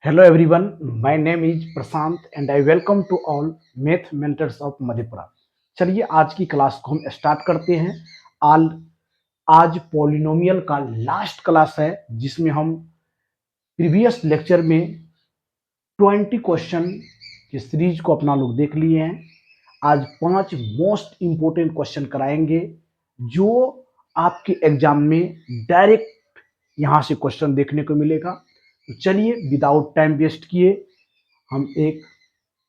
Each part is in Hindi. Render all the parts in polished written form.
Hello everyone, my name is Prashant and I welcome to all math mentors of Madhepura. चलिए आज की क्लास को हम स्टार्ट करते हैं। आल आज पॉलिनोमियल का लास्ट क्लास है जिसमें हम प्रीवियस लेक्चर में 20 क्वेश्चन की सीरीज को अपना लोग देख लिए हैं। आज 5 मोस्ट इंपोर्टेंट क्वेश्चन कराएंगे जो आपके एग्जाम में डायरेक्ट यहाँ से क्वेश्चन देखने को मिलेगा। तो चलिए विदाउट टाइम वेस्ट किए हम एक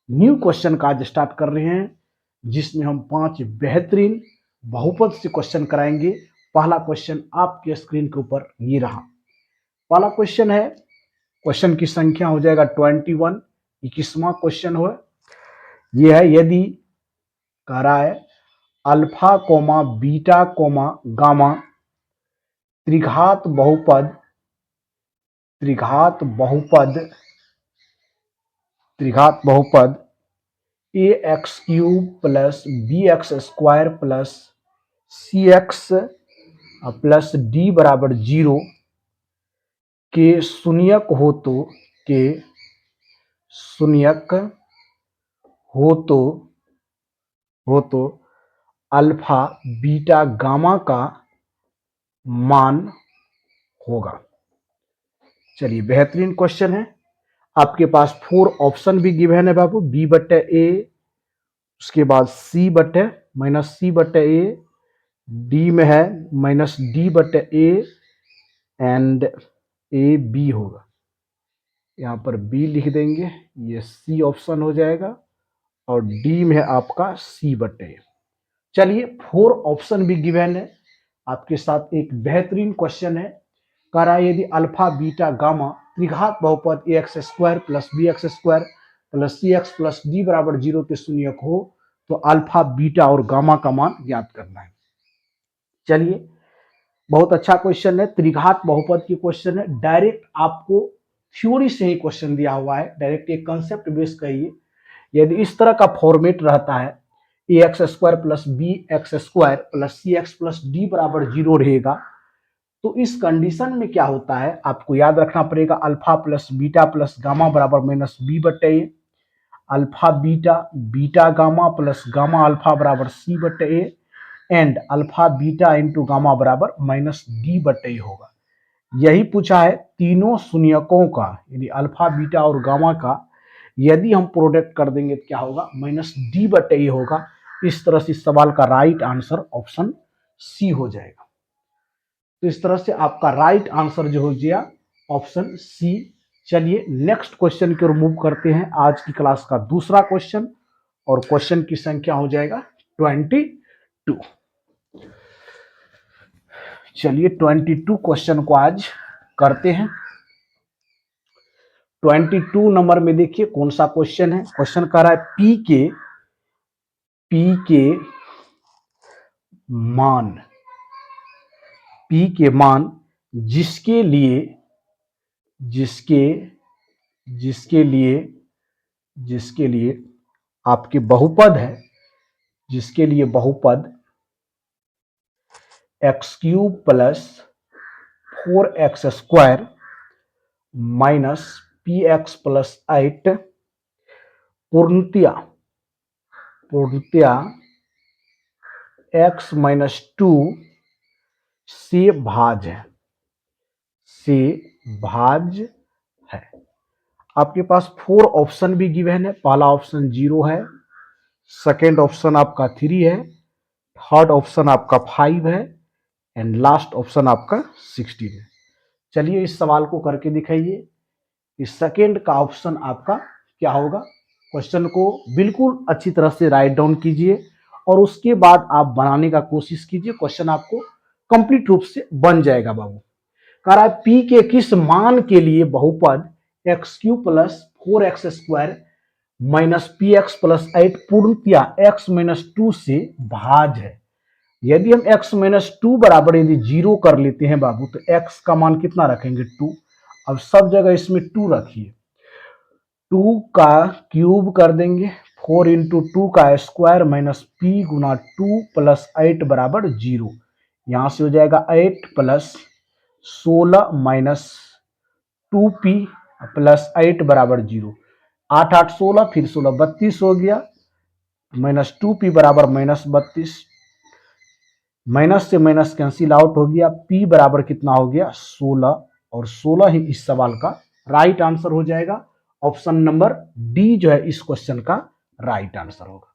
न्यू क्वेश्चन का आज स्टार्ट कर रहे हैं जिसमें हम 5 बेहतरीन बहुपद से क्वेश्चन कराएंगे। पहला क्वेश्चन आपके स्क्रीन के ऊपर ये रहा। पहला क्वेश्चन है, क्वेश्चन की संख्या हो जाएगा 21, 21वां क्वेश्चन हो। ये है, यदि कह रहा है alpha comma beta comma gamma त्रिघात बहुपद a x cube plus b x square plus c x plus d बराबर 0 के शून्यक हो तो अल्फा बीटा गामा का मान होगा। चलिए बेहतरीन क्वेश्चन है। आपके पास 4 ऑप्शन भी गिवन है बाबू, बी बटे ए, उसके बाद सी बटे माइनस सी बटे ए, डी में है माइनस डी बटे ए एंड ए बी होगा। यहाँ पर बी लिख देंगे, ये सी ऑप्शन हो जाएगा और डी में है आपका सी बटे ए। चलिए 4 ऑप्शन भी गिवन है। आपके साथ एक बेहतरीन क्वेश्चन है, कह रहा है यदि अल्फा बीटा गामा त्रिघात बहुपद a x square plus b x square plus c x plus d बराबर 0 के शून्यक हो तो अल्फा बीटा और गामा का मान ज्ञात करना है। चलिए बहुत अच्छा क्वेश्चन है, त्रिघात बहुपद की क्वेश्चन है। डायरेक्ट आपको थ्योरी से ही क्वेश्चन दिया हुआ है, डायरेक्ट एक कंसेप्ट बेस करिए। यदि इस तरह का फॉर्मेट रहता है a x square plus b x square plus c x plus d बराबर 0 रहेगा तो इस कंडीशन में क्या होता है आपको याद रखना पड़ेगा, alpha plus beta plus gamma बराबर माइनस बी बटे a, alpha beta beta gamma plus gamma alpha बराबर सी बटे a and alpha beta into gamma बराबर माइनस डी बटे ए होगा। यही पूछा है तीनों शून्यकों का, यानी अल्फा बीटा और गामा का यदि हम प्रोडक्ट कर देंगे तो क्या होगा, माइनस डी बटे ए होगा। इस तरह से इस सवाल का राइट आंसर ऑप्शन सी हो जाएगा। तो इस तरह से आपका राइट आंसर जो हो गया ऑप्शन सी। चलिए नेक्स्ट क्वेश्चन की ओर मूव करते हैं, आज की क्लास का दूसरा क्वेश्चन, और क्वेश्चन की संख्या हो जाएगा 22। चलिए 22 क्वेश्चन को आज करते हैं। 22 नंबर में देखिए कौन सा क्वेश्चन है। क्वेश्चन कह रहा है पी के मान जिसके लिए आपके बहुपद है, जिसके लिए बहुपद x cube plus 4x square minus P x plus 8 पूर्णतया x माइनस 2 से भाज्य है। आपके पास 4 ऑप्शन भी गिवन है। पहला ऑप्शन 0 है, सेकेंड ऑप्शन आपका 3 है, थर्ड ऑप्शन आपका 5 है एंड लास्ट ऑप्शन आपका 16 है। चलिए इस सवाल को करके दिखाइए। इस सेकेंड का ऑप्शन आपका क्या होगा। क्वेश्चन को बिल्कुल अच्छी तरह से राइट डाउन कीजिए और उसके बाद आप बनाने का कोशिश कीजिए, क्वेश्चन आपको कंप्लीट रूप से बन जाएगा बाबू। कह रहा है पी के किस मान के लिए बहुपद x Q plus 4x square minus P x plus 8 पूर्णतया x माइनस 2 से भाज्य है। यदि हम x माइनस 2 बराबर यदि 0 कर लेते हैं बाबू तो x का मान कितना रखेंगे, 2। अब सब जगह इसमें 2 रखिए, 2 का क्यूब कर देंगे, 4 इंटू 2 का स्क्वायर माइनस पी गुना 2 प्लस 8 बराबर 0। यहां से हो जाएगा 8 प्लस 16 माइनस 2p प्लस 8 बराबर 0, 8 8 16, फिर 16 32 हो गया, माइनस 2p बराबर माइनस 32, माइनस से माइनस कैंसिल आउट हो गया, p बराबर कितना हो गया 16, और 16 ही इस सवाल का राइट आंसर हो जाएगा। ऑप्शन नंबर डी जो है इस क्वेश्चन का राइट आंसर होगा।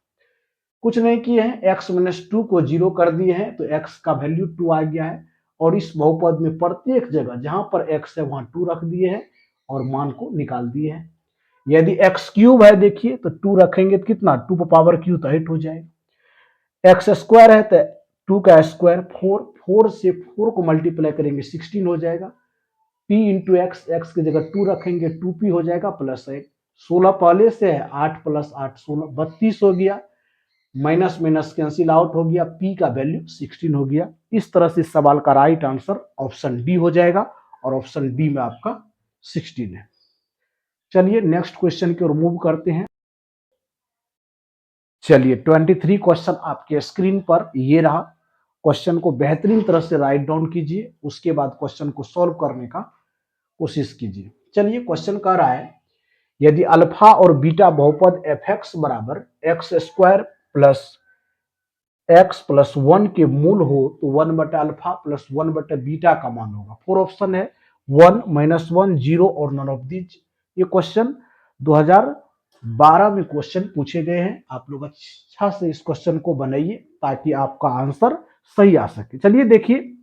कुछ नहीं किए हैं, x माइनस 2 को 0 कर दिए हैं तो x का वैल्यू 2 आ गया है, और इस बहुपद में प्रत्येक जगह जहां पर x है वहां 2 रख दिए हैं और मान को निकाल दिए हैं। यदि x क्यूब है देखिए तो 2 रखेंगे तो कितना 2 पर पावर क्यूब तो 8 हो जाएगा। x स्क्वायर है तो 2 का स्क्वायर 4, 4 से 4 को मल्टीप्लाई करेंगे 16 हो जाएगा। p इंटू एक्स, एक्स की जगह 2 रखेंगे 2p हो जाएगा प्लस 8, 16 पहले से है, 8 प्लस 8 16 32 हो गया, माइनस माइनस कैंसिल आउट हो गया, p का वैल्यू 16 हो गया। इस तरह से इस सवाल का राइट आंसर ऑप्शन डी हो जाएगा, और ऑप्शन डी में आपका 16 है। चलिए नेक्स्ट क्वेश्चन की ओर मूव करते हैं। चलिए 23 क्वेश्चन आपके स्क्रीन पर ये रहा। क्वेश्चन को बेहतरीन तरह से राइट डाउन कीजिए, उसके बाद क्वेश्चन को सॉल्व करने का कोशिश कीजिए। चलिए क्वेश्चन कह रहा है यदि अल्फा और बीटा बहुपद एफ एक्स बराबर x square plus x plus 1 के मूल हो तो 1 बटा अल्फा प्लस 1 बटा बीटा का मान होगा। 4 ऑप्शन है, 1 माइनस 1 0 और नन ऑफ दीज। ये क्वेश्चन 2012 में क्वेश्चन पूछे गए हैं। आप लोग अच्छा से इस क्वेश्चन को बनाइए ताकि आपका आंसर सही आ सके। चलिए देखिए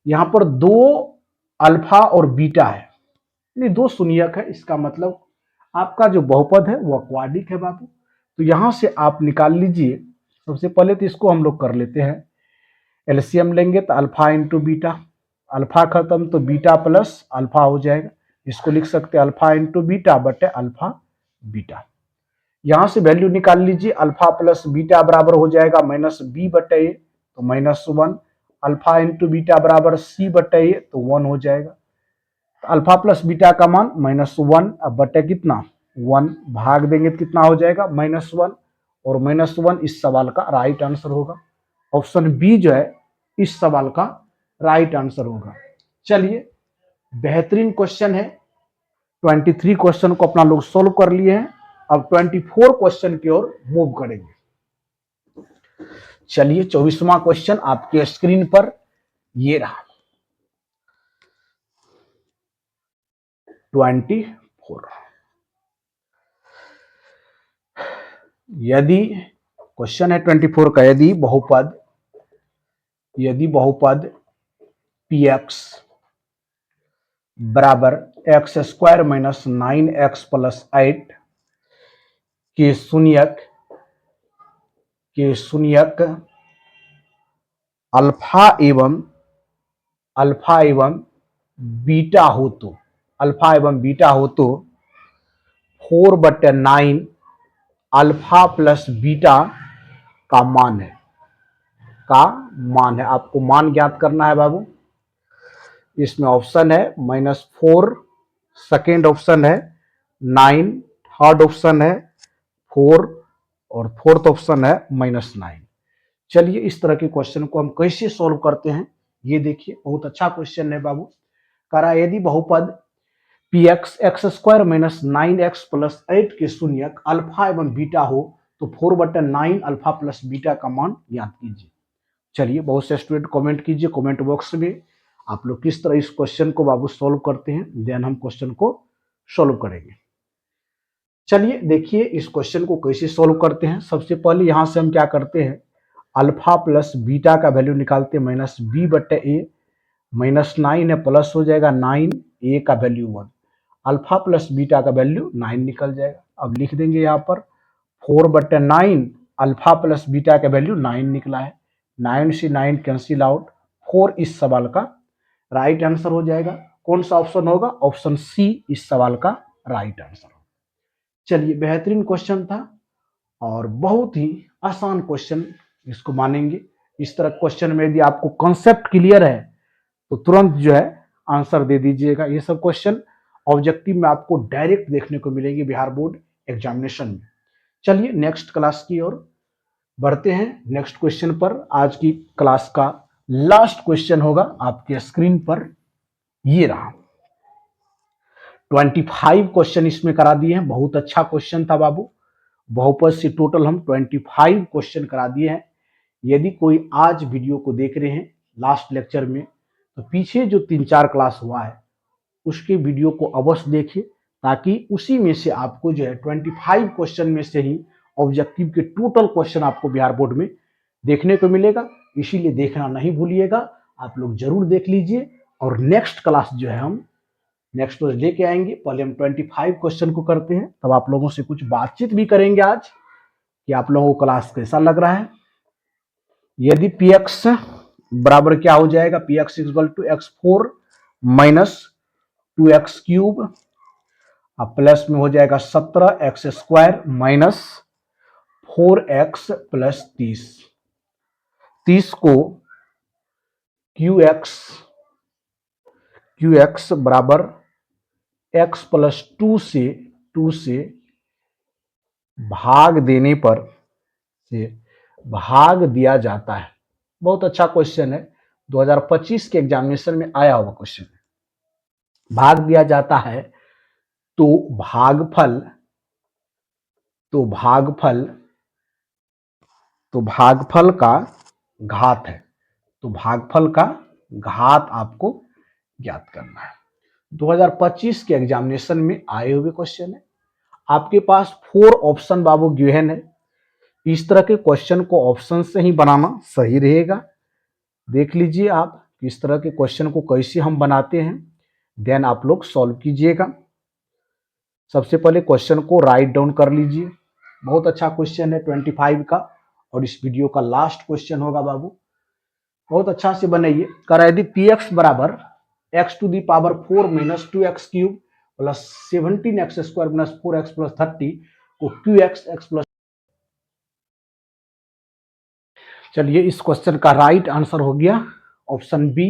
यहाँ पर 2 अल्फा और बीटा है, नहीं 2 शून्यक है, इसका मतलब आपका जो बहुपद है वो क्वाड्रिक है बाबू। तो यहां से आप निकाल लीजिए। सबसे पहले तो इसको हम लोग कर लेते हैं, एलसीएम लेंगे तो अल्फा इंटू बीटा, अल्फा खत्म तो बीटा प्लस अल्फा हो जाएगा। इसको लिख सकते हैं अल्फा इंटू बीटा बटे अल्फा बीटा। यहां से वैल्यू निकाल लीजिए, अल्फा प्लस बीटा बराबर हो जाएगा माइनस बी बटे ए तो माइनस 1, अल्फा इंटू बीटा बराबर सी बटे ए तो 1 हो जाएगा। अल्फा प्लस बीटा का मान माइनस 1, अब बटे कितना 1, भाग देंगे तो कितना हो जाएगा माइनस 1, और माइनस 1 इस सवाल का राइट आंसर होगा। ऑप्शन बी जो है इस सवाल का राइट आंसर होगा। चलिए बेहतरीन क्वेश्चन है, 23 क्वेश्चन को अपना लोग सोल्व कर लिए हैं। अब 24 क्वेश्चन की ओर मूव करेंगे। चलिए 24वां क्वेश्चन आपके स्क्रीन पर ये रहा, 24। यदि क्वेश्चन है 24 का, यदि बहुपद पी एक्स बराबर x square minus 9x plus 8 के शून्यक अल्फा एवं बीटा हो तो, अल्फा एवं बीटा हो तो 4/9 अल्फा प्लस बीटा का मान है, आपको मान ज्ञात करना है बाबू। इसमें ऑप्शन है -4 सेकेंड ऑप्शन है, 9 थर्ड ऑप्शन है, 4 और फोर्थ ऑप्शन है -9। चलिए इस तरह के क्वेश्चन को हम कैसे सॉल्व करते हैं ये देखिए, बहुत अच्छा क्वेश्चन है बाबू। कह रहा है यदि बहुपद P x x square minus 9x plus 8 के शून्यक अल्फा एवं बीटा हो तो 4/9 अल्फा प्लस बीटा का मान ज्ञात कीजिए। चलिए बहुत से स्टूडेंट कमेंट कीजिए कमेंट बॉक्स में, आप लोग किस तरह इस क्वेश्चन को बाबू सॉल्व करते हैं, देन हम क्वेश्चन को सॉल्व करेंगे। चलिए देखिए इस क्वेश्चन को कैसे सॉल्व करते हैं। सबसे पहले यहां से हम क्या करते हैं, अल्फा प्लस बीटा का वैल्यू निकालते हैं, -b/a, -9 है प्लस हो जाएगा 9, a का वैल्यू 1, अल्फा प्लस बीटा का वैल्यू 9 निकल जाएगा। अब लिख देंगे यहाँ पर 4/9 अल्फा प्लस बीटा का वैल्यू 9 निकला है, 9 से 9 कैंसिल आउट, 4 इस सवाल का राइट आंसर हो जाएगा। कौन सा ऑप्शन होगा, ऑप्शन सी इस सवाल का राइट आंसर। चलिए बेहतरीन क्वेश्चन था और बहुत ही आसान क्वेश्चन इसको मानेंगे। इस तरह क्वेश्चन में यदि आपको कॉन्सेप्ट क्लियर है तो तुरंत जो है आंसर दे दीजिएगा। ये सब क्वेश्चन ऑब्जेक्टिव में आपको डायरेक्ट देखने को मिलेंगे बिहार बोर्ड एग्जामिनेशन में। चलिए नेक्स्ट क्लास की ओर बढ़ते हैं। नेक्स्ट क्वेश्चन पर आज की क्लास का लास्ट क्वेश्चन होगा आपके स्क्रीन पर ये रहा, 25 क्वेश्चन इसमें करा दिए हैं। बहुत अच्छा क्वेश्चन था बाबू। बहुपद से टोटल हम 25 क्वेश्चन करा दिए हैं। यदि कोई आज वीडियो को देख रहे हैं लास्ट लेक्चर में, तो पीछे जो 3-4 क्लास हुआ है उसके वीडियो को अवश्य देखिए, ताकि उसी में से आपको जो है 25 क्वेश्चन में से ही ऑब्जेक्टिव के टोटल क्वेश्चन आपको बिहार बोर्ड में देखने को मिलेगा। इसीलिए देखना नहीं भूलिएगा, आप लोग जरूर देख लीजिए। और नेक्स्ट क्लास जो है हम नेक्स्ट क्लास लेके आएंगे। पहले हम 25 क्वेश्चन को करते हैं, तब आप लोगों से कुछ बातचीत भी करेंगे आज कि आप लोगों को क्लास कैसा लग रहा है। यदि पी एक्स बराबर क्या हो जाएगा, P X equal to x4 minus 2x cube, अब प्लस में हो जाएगा 17x square minus 4x plus 30 को QX बराबर x प्लस 2 से भाग देने पर से भाग दिया जाता है। बहुत अच्छा क्वेश्चन है, 2025 के एग्जामिनेशन में आया हुआ क्वेश्चन है। भाग दिया जाता है तो भागफल का घात है, तो भागफल का घात आपको ज्ञात करना है। 2025 के एग्जामिनेशन में आए हुए क्वेश्चन है। आपके पास 4 ऑप्शन बाबू गिवन है। इस तरह के क्वेश्चन को ऑप्शन से ही बनाना सही रहेगा। देख लीजिए आप किस तरह के क्वेश्चन को कैसे हम बनाते हैं, देन आप लोग सॉल्व कीजिएगा। सबसे पहले क्वेश्चन को राइट डाउन कर लीजिए। बहुत अच्छा क्वेश्चन है 25 का, और इस वीडियो का लास्ट क्वेश्चन होगा बाबू। बहुत अच्छा से बनाइए। कर यदि पी एक्स बराबर x to the power 4 minus 2x cube plus 17x square minus 4x plus 30 को QX प्लस, चलिए इस क्वेश्चन का राइट आंसर हो गया ऑप्शन बी।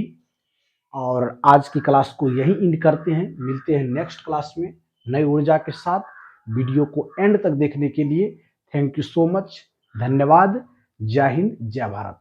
और आज की क्लास को यही एंड करते हैं। मिलते हैं नेक्स्ट क्लास में नई ऊर्जा के साथ। वीडियो को एंड तक देखने के लिए थैंक यू सो मच। धन्यवाद। जय हिंद, जय भारत।